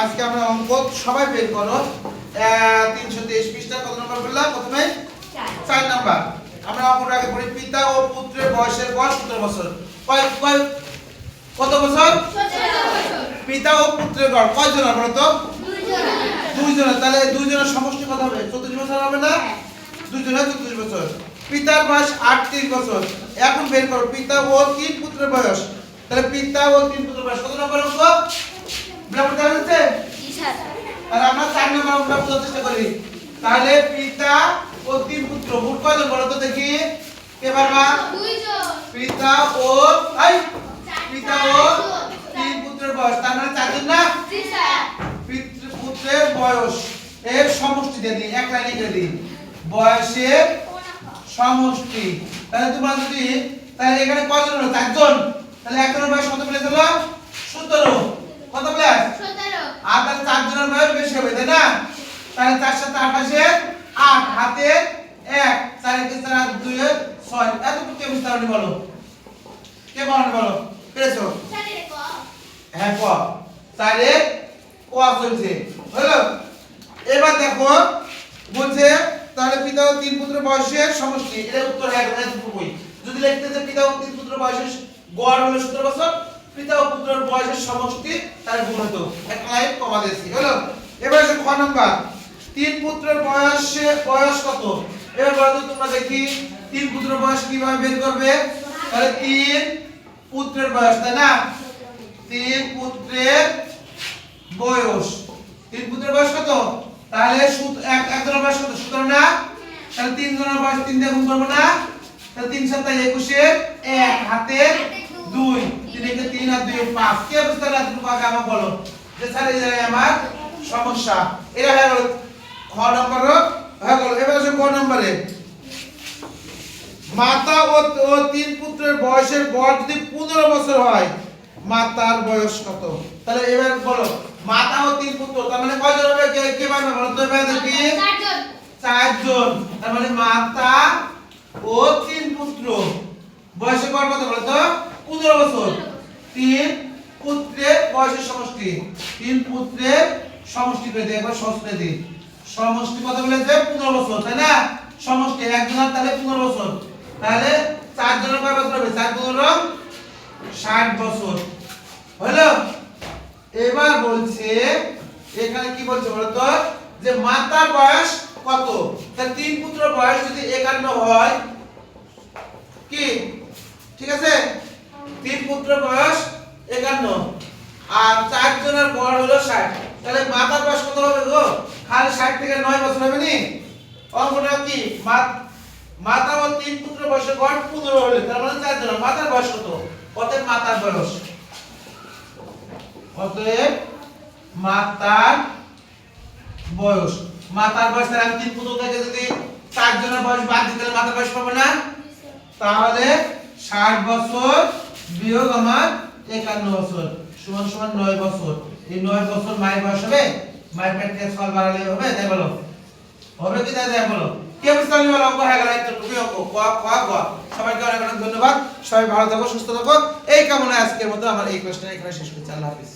আজকে আমরা অঙ্ক সবাই বের করো 323 পৃষ্ঠা কত নম্বর বললাম প্রথমে 4 নাম্বার আমরা অঙ্কটা আগে পড়ি পিতা ও পুত্রের বয়সের গড় 17 বছর কত বছর 17 বছর পিতা ও পুত্রের গড় কয়জন বলো তো দুইজন তাহলে দুইজনের সমষ্টি কত হবে 34 বছর হবে না দুইজনের 34 বছর পিতার বয়স 38 বছর এখন বের করো পিতা ও তিন পুত্রের বয়স তাহলে পিতা ও তিন পুত্রের বয়স কত নম্বর অঙ্ক ব্যাপারটা হচ্ছে জি স্যার আর আমরা 4 নম্বর অঙ্কটা বোঝার চেষ্টা করি তাহলে পিতা ও তিন পুত্র মোট কয়জন বলো তো দেখি কে পারবা দুইজন পিতা ও পিতা ও তিন পুত্রের বয়স তার মানে 4 জন না জি স্যার পুত্রের বয়স এর সমষ্টি দিয়ে দিই এক লাইনে দিয়ে দিই বয়সের সমষ্টি তাহলে তোমরা যদি তাহলে এখানে কয়জন হলো 4 জন তাহলে একজনের বয়স কত বলে দিলো 17 কত বলে 17 আর তাহলে 4 জনের বয়স বেশি হবে তাই না তাহলে 4 7 28 এর 8 হাতে 1 4 কে 4 2 এর 6 এত কে বুঝতে পারনি বলো কে বলো পেরেছো স্যার ক হ্যাঁ ক তাহলে ক চলছে হলো এবার দেখো বলছে তাহলে পিতা ও তিন পুত্রের বয়সের সমষ্টি এটা উত্তর হয়ে গেল এতটুকুই যদি লিখতে যে পিতা ও তিন পুত্রের বয়সের গড় হলো 17 বছর পিতা ও পুত্রের বয়সের সমষ্টি তার গুণ হতো একটা লাইন কমা দিয়েছি হলো এবার আসে খ নাম্বার তিন পুত্রের বয়স কত এবার বলো তো তোমরা দেখি তিন পুত্রের বয়স কিভাবে বের করবে তাহলে তিন পুত্রের বয়স তাই না তিন পুত্রের বয়স কত তাহলে একজনের বয়স কত 17 না তাহলে তিন জনের বয়স 3 দিয়ে গুণ করব না তাহলে 3 7 21 এর 1 হাতে 2 3 কে 3 আর 2 5 কে বুঝতে পারলে তুমি কাকে আমাকে বলো যে স্যার এই জায়গায় আমার সমস্যা এটা হয়ে গেল খ নম্বর হয়ে গেল এবার আসে ক নম্বরে মাতা ও তিন পুত্রের বয়সের গড় যদি 15 বছর হয় মাতার বয়স কত তাহলে এবার বলো মাতা ও তিন পুত্র তার মানে কয়জন হবে কে পারবে বলো তো এবার দেখি 4 জন 4 জন তার মানে মাতা ও তিন পুত্র বয়সের গড় কত বলো তো 15 বছর তিন পুত্রের বয়সের সমষ্টি তিন পুত্রের সমষ্টি করে দিই একবার সহজ করে দিই সমষ্টি কত বলেছে 15 বছর তাই না সমষ্টি একজনের তাহলে 15 বছর তাহলে 4 জনের কয় বছর হবে 4 15 60 বছর হলো এবার বলছে এখানে কি বলছে বলতো যে মাতার বয়স কত তাহলে তিন পুত্রের বয়স যদি 51 হয় কি ঠিক আছে তিন পুত্রের বয়স 51 আর 4 জনের গড় হলো 60 তাহলে মাতার বয়স কত হবে গো খালি 60 থেকে 9 বছর হবে নি অঙ্কটা কি মাতা ও তিন পুত্রের বয়সের গড় 15 হলো তার মানে 4 জনের মাতার বয়স কত অতএব মাতার বয়স মাতার বয়স তাহলে আমি তিন পুত্র থেকে যদি 4 জনের বয়স বাদ দিই তাহলে মাতার বয়স পাবো না তাহলে 60 বছর বিয়োগ আমার 51 বছর সমান সমান 9 বছর এই 9 বছর মায়ের বয়স হবে মায়ের পেট থেকে ছল বাড়ালে হবে তাই বলো হবে কি তাই বলো কে বুঝতে পারলি বলো অঙ্ক হয়ে গেল এতটুকুই অঙ্ক ক সবাইকে অনেক অনেক ধন্যবাদ সবাই ভালো থাকো সুস্থ থাকো এই কামনায় আজকের মতো আমার এই কোশ্চেন এখানে শেষ করছি আল্লাহ হাফেজ